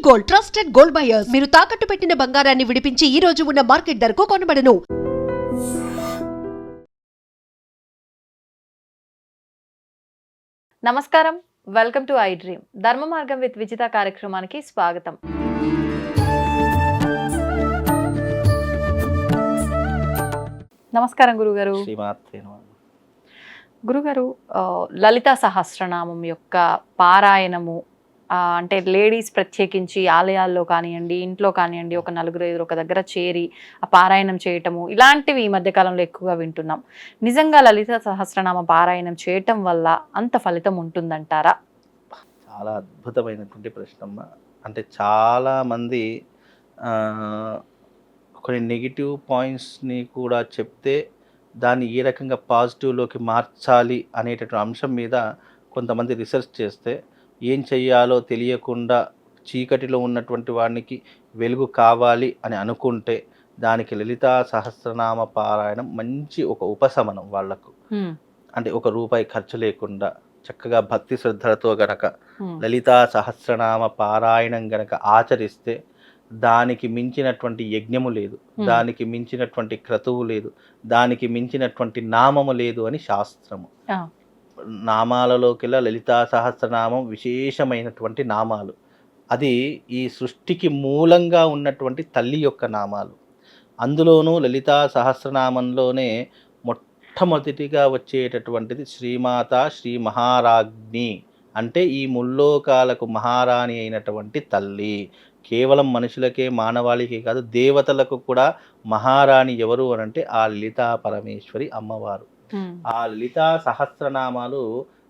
Gold, trusted gold buyers. మీరు తాకట్టు పెట్టిన బంగారాన్ని విడిపించి ఈ రోజు ఉన్న మార్కెట్ ధరకు కొనబడను. నమస్కారం, వెల్కమ్ టు ఐ డ్రీమ్. ధర్మ మార్గం విత్ విజిత కార్యక్రమానికి స్వాగతం. నమస్కారం గురుగారు. గురుగారు, లలితా సహస్రనామం యొక్క పారాయణము అంటే లేడీస్ ప్రత్యేకించి ఆలయాల్లో కానివ్వండి, ఇంట్లో కానివ్వండి, ఒక నలుగురు ఐదుగురు ఒక దగ్గర చేరి ఆ పారాయణం చేయటము ఇలాంటివి ఈ మధ్యకాలంలో ఎక్కువగా వింటున్నాం. నిజంగా లలితా సహస్రనామ పారాయణం చేయటం వల్ల అంత ఫలితం ఉంటుందంటారా? చాలా అద్భుతమైనటువంటి ప్రశ్నమ్మ. అంటే చాలామంది కొన్ని నెగిటివ్ పాయింట్స్ని కూడా చెప్తే దాన్ని ఏ రకంగా పాజిటివ్లోకి మార్చాలి అనేటటువంటి అంశం మీద కొంతమంది రీసెర్చ్ చేస్తే ఏం చెయ్యాలో తెలియకుండా చీకటిలో ఉన్నటువంటి వాడికి వెలుగు కావాలి అని అనుకుంటే దానికి లలితా సహస్రనామ పారాయణం మంచి ఒక ఉపశమనం వాళ్లకు. అంటే ఒక రూపాయి ఖర్చు లేకుండా చక్కగా భక్తి శ్రద్ధలతో గనక లలితా సహస్రనామ పారాయణం గనక ఆచరిస్తే దానికి మించినటువంటి యజ్ఞము లేదు, దానికి మించినటువంటి క్రతువు లేదు, దానికి మించినటువంటి నామము లేదు అని శాస్త్రము. నామాలలోకెల్లా లలితా సహస్రనామం విశేషమైనటువంటి నామాలు. అది ఈ సృష్టికి మూలంగా ఉన్నటువంటి తల్లి యొక్క నామాలు. అందులోనూ లలితా సహస్రనామంలోనే మొట్టమొదటిగా వచ్చేటటువంటిది శ్రీమాత శ్రీ మహారాజ్ఞి. అంటే ఈ ముల్లోకాలకు మహారాణి అయినటువంటి తల్లి. కేవలం మనుషులకే మానవాళికే కాదు, దేవతలకు కూడా మహారాణి ఎవరు అనంటే ఆ లలితా పరమేశ్వరి అమ్మవారు. ఆ లలితా సహస్రనామాలు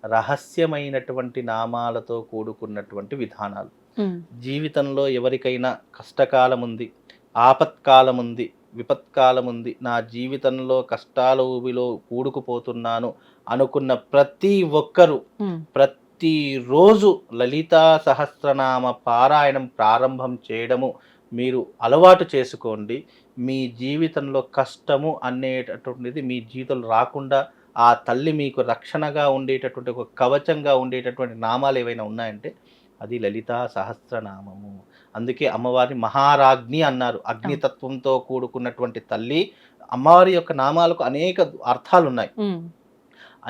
రహస్యమైనటువంటి నామాలతో కూడుకున్నటువంటి విధానాలు. జీవితంలో ఎవరికైనా కష్టకాలం ఉంది, ఆపత్కాలం ఉంది, విపత్కాలం ఉంది, నా జీవితంలో కష్టాల ఊబిలో కూడుకుపోతున్నాను అనుకున్న ప్రతి ఒక్కరూ ప్రతిరోజు లలితా సహస్రనామ పారాయణం ప్రారంభం చేయడము మీరు అలవాటు చేసుకోండి. మీ జీవితంలో కష్టము అనేటటువంటిది మీ జీవితంలో రాకుండా ఆ తల్లి మీకు రక్షణగా ఉండేటటువంటి ఒక కవచంగా ఉండేటటువంటి నామాలు ఏవైనా ఉన్నాయంటే అది లలితా సహస్రనామము. అందుకే అమ్మవారిని మహారాజ్ఞి అన్నారు. అగ్నితత్వంతో కూడుకున్నటువంటి తల్లి. అమ్మవారి యొక్క నామాలకు అనేక అర్థాలు ఉన్నాయి.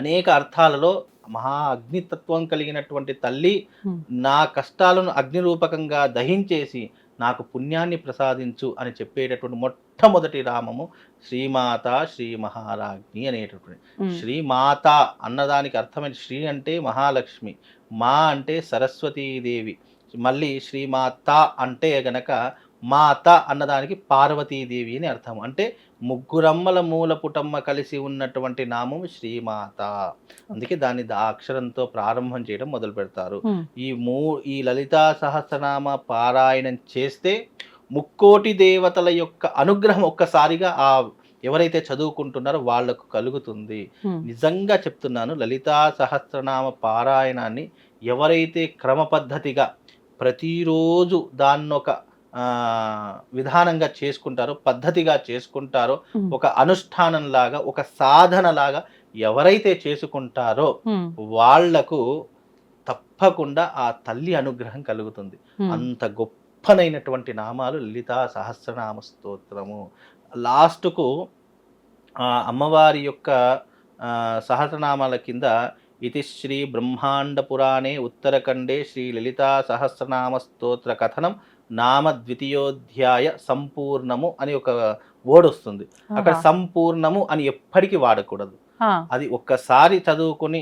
అనేక అర్థాలలో మహా అగ్నితత్వం కలిగినటువంటి తల్లి నా కష్టాలను అగ్నిరూపకంగా దహించేసి నాకు పుణ్యాన్ని ప్రసాదించు అని చెప్పేటటువంటి మొట్టమొదటి నామము శ్రీమాత శ్రీ మహారాజ్ఞి అనేటటువంటి. శ్రీమాత అన్నదానికి అర్థమైన శ్రీ అంటే మహాలక్ష్మి, మా అంటే సరస్వతీదేవి, మళ్ళీ శ్రీమాత అంటే గనక మాత అన్నదానికి పార్వతీదేవి అని అర్థం. అంటే ముగ్గురమ్మల మూల పుటమ్మ కలిసి ఉన్నటువంటి నామం శ్రీమాత. అందుకే దాన్ని అక్షరంతో ప్రారంభం చేయడం మొదలు పెడతారు. ఈ లలితా సహస్రనామ పారాయణం చేస్తే ముక్కోటి దేవతల యొక్క అనుగ్రహం ఒక్కసారిగా ఆ ఎవరైతే చదువుకుంటున్నారో వాళ్లకు కలుగుతుంది. నిజంగా చెప్తున్నాను, లలితా సహస్రనామ పారాయణాన్ని ఎవరైతే క్రమ పద్ధతిగా ప్రతిరోజు దాన్నొక విధానంగా చేసుకుంటారో, పద్ధతిగా చేసుకుంటారో, ఒక అనుష్ఠానంలాగా ఒక సాధనలాగా ఎవరైతే చేసుకుంటారో వాళ్లకు తప్పకుండా ఆ తల్లి అనుగ్రహం కలుగుతుంది. అంత గొప్పనైనటువంటి నామాలు లలితా సహస్రనామ స్తోత్రము. లాస్ట్కు అమ్మవారి యొక్క సహస్రనామాల కింద ఇది శ్రీ బ్రహ్మాండ పురాణే ఉత్తరఖండే శ్రీ లలితా సహస్రనామ స్తోత్ర కథనం నామ ద్వితీయోధ్యాయ సంపూర్ణము అని ఒక వర్డ్ వస్తుంది. అక్కడ సంపూర్ణము అని ఎప్పటికీ వాడకూడదు. అది ఒక్కసారి చదువుకుని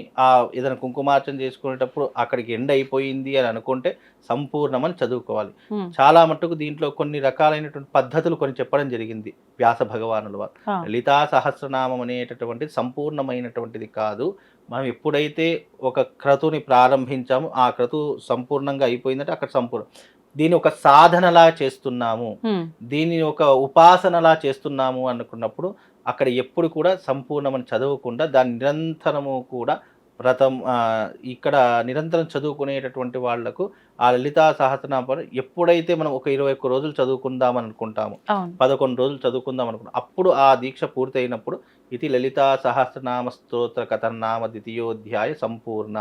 ఏదైనా కుంకుమార్చన చేసుకునేటప్పుడు అక్కడికి ఎండ్ అయిపోయింది అని అనుకుంటే సంపూర్ణం అని చదువుకోవాలి. చాలా మట్టుకు దీంట్లో కొన్ని రకాలైనటువంటి పద్ధతులు కొన్ని చెప్పడం జరిగింది వ్యాస భగవానుల వారు. లలితా సహస్రనామం అనేటటువంటిది సంపూర్ణమైనటువంటిది కాదు. మనం ఎప్పుడైతే ఒక క్రతుని ప్రారంభించామో ఆ క్రతు సంపూర్ణంగా అయిపోయిందంటే అక్కడ సంపూర్ణం. దీన్ని ఒక సాధనలా చేస్తున్నాము, దీన్ని ఒక ఉపాసనలా చేస్తున్నాము అనుకున్నప్పుడు అక్కడ ఎప్పుడు కూడా సంపూర్ణమని చదవకుండా దాని నిరంతరము కూడా వ్రతం ఇక్కడ నిరంతరం చదువుకునేటటువంటి వాళ్లకు ఆ లలితా సహస్రనామం ఎప్పుడైతే మనం ఒక 21 రోజులు చదువుకుందామని అనుకుంటాము, 11 రోజులు చదువుకుందాం అనుకుంటాం, అప్పుడు ఆ దీక్ష పూర్తయినప్పుడు ఇది లలితా సహస్రనామ స్తోత్ర కథనామ ద్వితీయోధ్యాయ సంపూర్ణ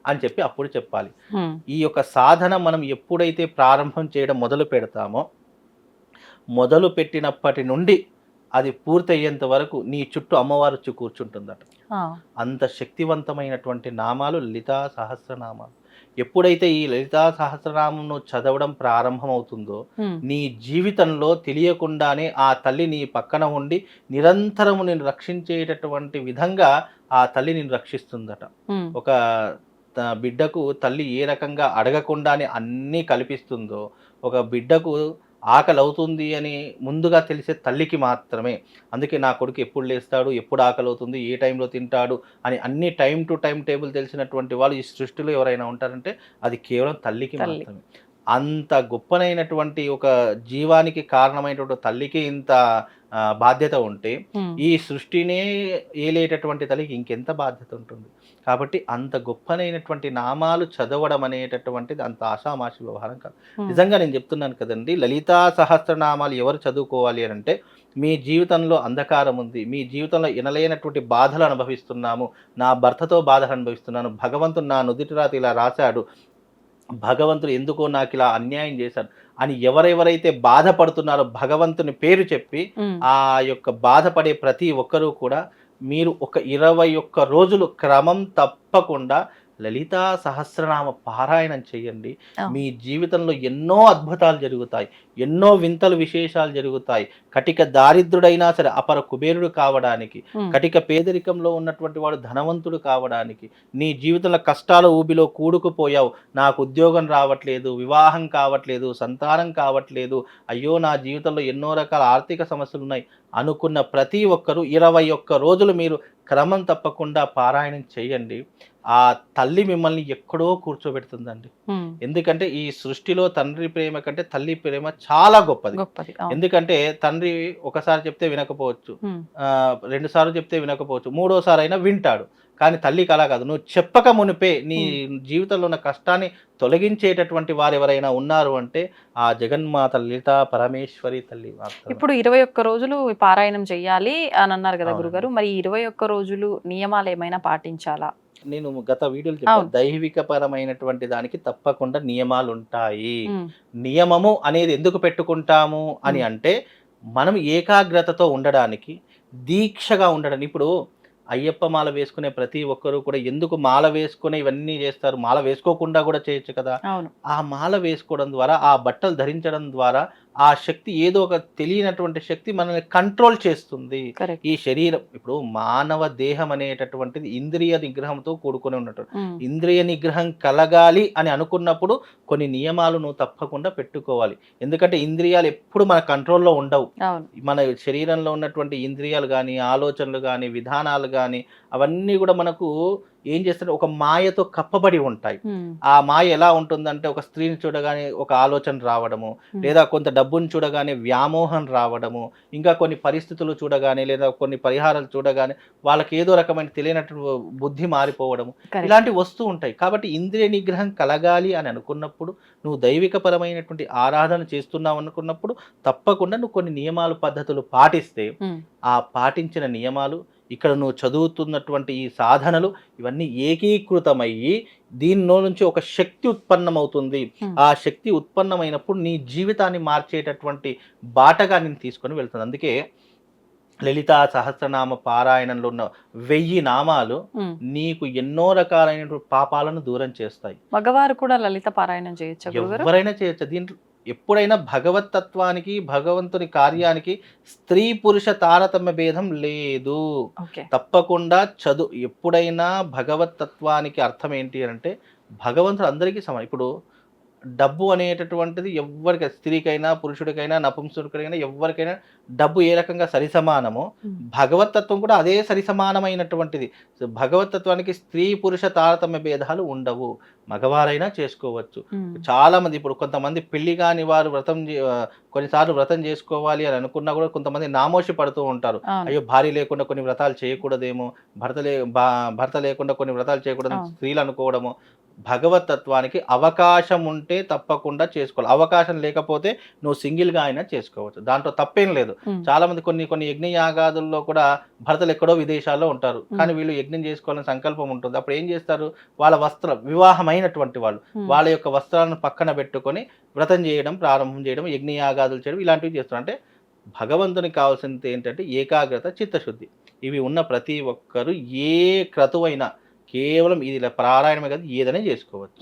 అని చెప్పి అప్పుడు చెప్పాలి. ఉమ్, ఈ యొక్క సాధన మనం ఎప్పుడైతే ప్రారంభం చేయడం మొదలు పెడతామో, మొదలు పెట్టినప్పటి నుండి అది పూర్తయ్యేంత వరకు నీ చుట్టూ అమ్మవారు వచ్చి కూర్చుంటుందట. ఆ, అంత శక్తివంతమైనటువంటి నామాలు లలితా సహస్రనామాలు. ఎప్పుడైతే ఈ లలితా సహస్రనామం చదవడం ప్రారంభమవుతుందో, ఉమ్, నీ జీవితంలో తెలియకుండానే ఆ తల్లి నీ పక్కన ఉండి నిరంతరము నేను రక్షించేటటువంటి విధంగా ఆ తల్లి నిన్ను రక్షిస్తుందట. ఉమ్, ఒక బిడ్డకు తల్లి ఏ రకంగా అడగకుండానే అన్నీ కల్పిస్తుందో, ఒక బిడ్డకు ఆకలి అవుతుంది అని ముందుగా తెలిసే తల్లికి మాత్రమే. అందుకే నా కొడుకు ఎప్పుడు లేస్తాడు, ఎప్పుడు ఆకలి అవుతుంది, ఏ టైంలో తింటాడు అని అన్ని టైం టు టైం టేబుల్ తెలిసినటువంటి వాళ్ళు ఈ సృష్టిలో ఎవరైనా ఉంటారంటే అది కేవలం తల్లికి తల్లి. మాత్రమే. అంత గొప్పనైనటువంటి ఒక జీవానికి కారణమైనటువంటి తల్లికి ఇంత బాధ్యత ఉంటే, ఉమ్, ఈ సృష్టినే ఏలేటటువంటి తల్లికి ఇంకెంత బాధ్యత ఉంటుంది. కాబట్టి అంత గొప్పనైనటువంటి నామాలు చదవడం అనేటటువంటిది అంత ఆషామాషి వ్యవహారం కాదు. ఉమ్, నిజంగా నేను చెప్తున్నాను కదండి, లలితా సహస్రనామాలు ఎవరు చదువుకోవాలి అని అంటే, మీ జీవితంలో అంధకారం ఉంది, మీ జీవితంలో ఎనలేనటువంటి బాధలు అనుభవిస్తున్నాము, నా భర్తతో బాధలు అనుభవిస్తున్నాను, భగవంతుడు నా నుదిటి రాత ఇలా రాశాడు, భగవంతుడు ఎందుకో నాకు ఇలా అన్యాయం చేశాడు అని ఎవరెవరైతే బాధపడుతున్నారో భగవంతుని పేరు చెప్పి ఉమ్, ఆ యొక్క బాధపడే ప్రతి ఒక్కరూ కూడా మీరు ఒక 21 రోజులు క్రమం తప్పకుండా లలితా సహస్రనామ పారాయణం చేయండి. ఆ. మీ జీవితంలో ఎన్నో అద్భుతాలు జరుగుతాయి, ఎన్నో వింతలు విశేషాలు జరుగుతాయి. కటిక దారిద్రుడైనా సరే అపర కుబేరుడు కావడానికి, ఉమ్, కటిక పేదరికంలో ఉన్నటువంటి వాడు ధనవంతుడు కావడానికి, నీ జీవితంలో కష్టాల ఊబిలో కూడుకుపోయావు, నాకు ఉద్యోగం రావట్లేదు, వివాహం కావట్లేదు, సంతానం కావట్లేదు, అయ్యో నా జీవితంలో ఎన్నో రకాల ఆర్థిక సమస్యలు ఉన్నాయి అనుకున్న ప్రతి ఒక్కరూ 21 రోజులు మీరు క్రమం తప్పకుండా పారాయణం చేయండి. ఆ తల్లి మిమ్మల్ని ఎక్కడో కూర్చోబెడుతుందండి. ఉమ్, ఎందుకంటే ఈ సృష్టిలో తండ్రి ప్రేమ కంటే తల్లి ప్రేమ చాలా గొప్పది. గొప్పది. అవును. ఎందుకంటే తండ్రి ఒకసారి చెప్తే వినకపోవచ్చు, ఉమ్, 2 సార్లు చెప్తే వినకపోవచ్చు, 3ఓసారి అయినా వింటాడు. కానీ తల్లికి అలా కాదు. నువ్వు చెప్పక మునిపే నీ జీవితంలో ఉన్న కష్టాన్ని తొలగించేటటువంటి వారు ఎవరైనా ఉన్నారు అంటే ఆ జగన్మాత లలితా పరమేశ్వరి తల్లి మాత్రమే. ఇప్పుడు 21 రోజులు ఈ పారాయణం చెయ్యాలి అని అన్నారు కదా అవునండి. గురుగారు. మరి 21 రోజులు నియమాలు ఏమైనా పాటించాలా? నేను గత వీడియోలు చెప్పాను, అవును. దైవిక పరమైనటువంటి దానికి తప్పకుండా నియమాలు ఉంటాయి. ఉమ్, నియమము అనేది ఎందుకు పెట్టుకుంటాము అని అంటే, మనం ఏకాగ్రతతో ఉండడానికి, దీక్షగా ఉండడానికి. ఇప్పుడు అయ్యప్ప మాల వేసుకునే ప్రతి ఒక్కరూ కూడా ఎందుకు మాల వేసుకునే ఇవన్నీ చేస్తారు? మాల వేసుకోకుండా కూడా చేయొచ్చు కదా. అవును. ఆ మాల వేసుకోవడం ద్వారా, ఆ బట్టలు ధరించడం ద్వారా ఆ శక్తి, ఏదో ఒక తెలియనటువంటి శక్తి మనల్ని కంట్రోల్ చేస్తుంది. కరెక్ట్. ఈ శరీరం, ఇప్పుడు మానవ దేహం అనేటటువంటిది ఇంద్రియ నిగ్రహంతో కూడుకొని ఉన్నట్టు. ఉమ్, ఇంద్రియ నిగ్రహం కలగాలి అని అనుకున్నప్పుడు కొన్ని నియమాలు నువ్వు తప్పకుండా పెట్టుకోవాలి. ఎందుకంటే ఇంద్రియాలు ఎప్పుడు మన కంట్రోల్లో ఉండవు. అవును. మన శరీరంలో ఉన్నటువంటి ఇంద్రియాలు కానీ, ఆలోచనలు కానీ, విధానాలు కానీ, అవన్నీ కూడా మనకు ఏం చేస్తారంటే ఒక మాయతో కప్పబడి ఉంటాయి. ఉమ్, ఆ మాయ ఎలా ఉంటుందంటే, ఒక స్త్రీని చూడగానే ఒక ఆలోచన రావడము, లేదా కొంత డబ్బును చూడగానే వ్యామోహం రావడము, ఇంకా కొన్ని పరిస్థితులు చూడగానే లేదా కొన్ని పరిహారాలు చూడగానే వాళ్ళకి ఏదో రకమైన తెలియనట్టు బుద్ధి మారిపోవడము, కరెక్ట్. ఇలాంటివి వస్తూ ఉంటాయి. కాబట్టి ఇంద్రియ నిగ్రహం కలగాలి అని అనుకున్నప్పుడు, నువ్వు దైవికపరమైనటువంటి ఆరాధన చేస్తున్నావు అనుకున్నప్పుడు తప్పకుండా నువ్వు కొన్ని నియమాలు, పద్ధతులు పాటిస్తే, ఉమ్, ఆ పాటించిన నియమాలు, ఇక్కడ నువ్వు చదువుతున్నటువంటి ఈ సాధనలు, ఇవన్నీ ఏకీకృతమయ్యి దీనిలో నుంచి ఒక శక్తి ఉత్పన్నమవుతుంది. ఆ శక్తి ఉత్పన్నమైనప్పుడు నీ జీవితాన్ని మార్చేటటువంటి బాటగా నేను తీసుకొని వెళ్తుంది. అందుకే లలితా సహస్రనామ పారాయణంలో ఉన్న 1000 నామాలు ఉమ్. నీకు ఎన్నో రకాలైనటువంటి పాపాలను దూరం చేస్తాయి. మగవారు కూడా లలిత పారాయణం చేయొచ్చా గురుగారు? ఎవరైనా చేయొచ్చు. దీంట్లో ఎప్పుడైనా భగవత్ తత్వానికి, భగవంతుని కార్యానికి స్త్రీ పురుష తారతమ్య భేదం లేదు. ఓకే. తప్పకుండా ఎప్పుడైనా భగవత్ తత్వానికి అర్థం ఏంటి అంటే, భగవంతుడు అందరికీ సమానం. ఇప్పుడు డబ్బు అనేటటువంటిది ఎవరికి, స్త్రీకైనా పురుషుడికైనా నపుంసకుడికైనా ఎవరికైనా డబ్బు ఏ రకంగా సరిసమానమో, భగవతత్వం కూడా అదే సరిసమానమైనటువంటిది. భగవతత్వానికి స్త్రీ పురుష తారతమ్య భేదాలు ఉండవు. మగవారైనా చేసుకోవచ్చు. చాలా మంది, ఇప్పుడు కొంతమంది పెళ్లి కాని వారు కొన్నిసార్లు వ్రతం చేసుకోవాలి అని అనుకున్నా కూడా కొంతమంది నామోషి పడుతూ ఉంటారు. అయ్యో, భార్య లేకుండా కొన్ని వ్రతాలు చేయకూడదేమో, భర్త లేకుండా కొన్ని వ్రతాలు చేయకూడదు స్త్రీలు అనుకోవడము. భగవతత్వానికి అవకాశం ఉంటే తప్పకుండా చేసుకోవాలి. అవకాశం లేకపోతే నువ్వు సింగిల్గా అయినా చేసుకోవచ్చు, దాంట్లో తప్పేం లేదు. చాలా మంది కొన్ని యజ్ఞ యాగాదుల్లో కూడా భర్తలు ఎక్కడో విదేశాల్లో ఉంటారు, కానీ వీళ్ళు యజ్ఞం చేసుకోవాలని సంకల్పం ఉంటుంది. అప్పుడు ఏం చేస్తారు, వాళ్ళ వివాహమైనటువంటి వాళ్ళు వాళ్ళ యొక్క వస్త్రాలను పక్కన పెట్టుకొని వ్రతం చేయడం ప్రారంభం చేయడం, యజ్ఞ యాగాదులు చేయడం ఇలాంటివి చేస్తారు. అంటే భగవంతునికి కావాల్సింది ఏంటంటే ఏకాగ్రత, చిత్తశుద్ధి. ఇవి ఉన్న ప్రతి ఒక్కరు ఏ క్రతువైనా కేవలం ఇది పారాయణమే కాదు, ఏదైనా చేసుకోవచ్చు.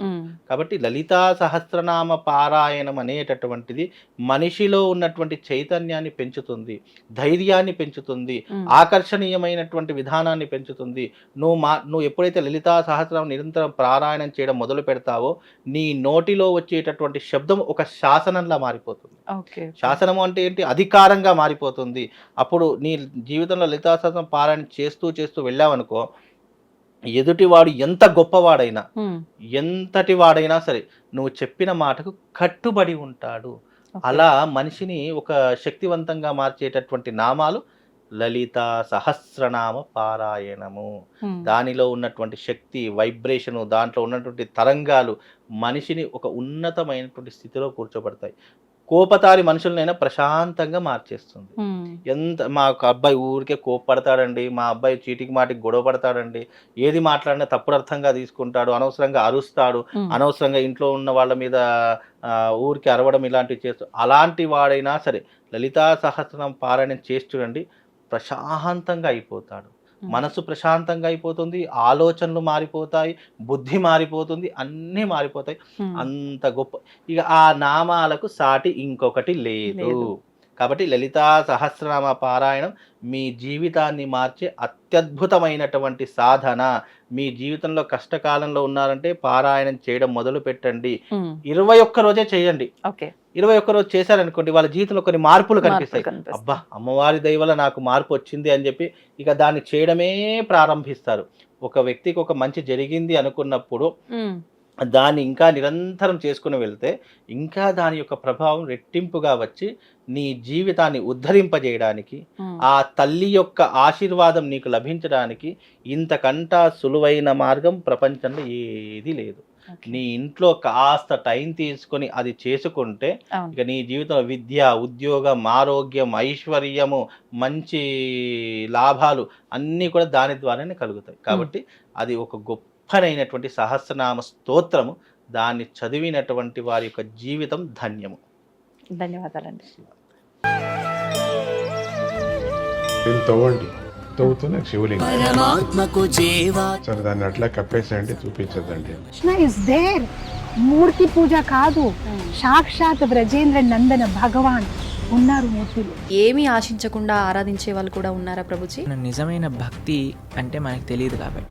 కాబట్టి లలితా సహస్రనామ పారాయణం అనేటటువంటిది మనిషిలో ఉన్నటువంటి చైతన్యాన్ని పెంచుతుంది, ధైర్యాన్ని పెంచుతుంది, ఆకర్షణీయమైనటువంటి విధానాన్ని పెంచుతుంది. నువ్వు ఎప్పుడైతే లలితా సహస్రనామం నిరంతరం పారాయణం చేయడం మొదలు పెడతావో నీ నోటిలో వచ్చేటటువంటి శబ్దం ఒక శాసనంలా మారిపోతుంది. శాసనము అంటే ఏంటి, అధికారంగా మారిపోతుంది. అప్పుడు నీ జీవితంలో లలితా సహస్రనామం పారాయణం చేస్తూ వెళ్ళావనుకో, ఎదుటివాడు ఎంత గొప్పవాడైనా ఎంతటి వాడైనా సరే నువ్వు చెప్పిన మాటకు కట్టుబడి ఉంటాడు. అలా మనిషిని ఒక శక్తివంతంగా మార్చేటటువంటి నామాలు లలితా సహస్రనామ పారాయణము. దానిలో ఉన్నటువంటి శక్తి, వైబ్రేషను, దాంట్లో ఉన్నటువంటి తరంగాలు మనిషిని ఒక ఉన్నతమైనటువంటి స్థితిలో కూర్చోబడతాయి. కోపతారి మనుషులనైనా ప్రశాంతంగా మార్చేస్తుంది. మా అబ్బాయి ఊరికే కోపడతాడండి, మా అబ్బాయి చీటికి మాటికి గొడవ పడతాడండి, ఏది మాట్లాడినా తప్పుడు అర్థంగా తీసుకుంటాడు, అనవసరంగా అరుస్తాడు, అనవసరంగా ఇంట్లో ఉన్న వాళ్ళ మీద ఊరికి అరవడం ఇలాంటివి చేస్తాడు. అలాంటి వాడైనా సరే లలితా సహస్రనామ పారాయణం చేసి చూడండి, ప్రశాంతంగా అయిపోతాడు. మనసు ప్రశాంతంగా అయిపోతుంది, ఆలోచనలు మారిపోతాయి, బుద్ధి మారిపోతుంది, అన్నీ మారిపోతాయి. అంత గొప్ప, ఇక ఆ నామాలకు సాటి ఇంకొకటి లేదు. కాబట్టి లలితా సహస్రనామ పారాయణం మీ జీవితాన్ని మార్చే అత్యద్భుతమైనటువంటి సాధన. మీ జీవితంలో కష్టకాలంలో ఉన్నారంటే పారాయణం చేయడం మొదలు పెట్టండి. 21 రోజే చేయండి. 21 రోజు చేశారనుకోండి, వాళ్ళ జీవితంలో కొన్ని మార్పులు కనిపిస్తాయి. అబ్బా, అమ్మవారి దయ వల్ల నాకు మార్పు వచ్చింది అని చెప్పి ఇక దాన్ని చేయడమే ప్రారంభిస్తారు. ఒక వ్యక్తికి ఒక మంచి జరిగింది అనుకున్నప్పుడు దాన్ని ఇంకా నిరంతరం చేసుకుని వెళ్తే ఇంకా దాని యొక్క ప్రభావం రెట్టింపుగా వచ్చి నీ జీవితాన్ని ఉద్ధరింపజేయడానికి, ఆ తల్లి యొక్క ఆశీర్వాదం నీకు లభించడానికి ఇంతకంటా సులువైన మార్గం ప్రపంచంలో ఏది లేదు. నీ ఇంట్లో కాస్త టైం తీసుకొని అది చేసుకుంటే ఇక నీ జీవితంలో విద్య, ఉద్యోగం, ఆరోగ్యం, ఐశ్వర్యము, మంచి లాభాలు అన్నీ కూడా దాని ద్వారానే కలుగుతాయి. కాబట్టి అది ఒక గొప్పనైనటువంటి సహస్రనామ స్తోత్రము. దాన్ని చదివినటువంటి వారి యొక్క జీవితం ధన్యము. ధన్యవాదాలండి. తవ్వండి, తవ్వుతూనే శివలింగం సరే దాన్ని అట్లా కప్పేసేయండి, చూపించదండి. Krishna is there. మూర్తి పూజ కాదు, సాక్షాత్ బ్రజేంద్ర నందన భగవాన్ ఉన్నారు మూర్తిలో. ఏమీ ఆశించకుండా ఆరాధించే వాళ్ళు కూడా ఉన్నారా ప్రభుజీ? నిజమైన భక్తి అంటే మనకు తెలియదు కాబట్టి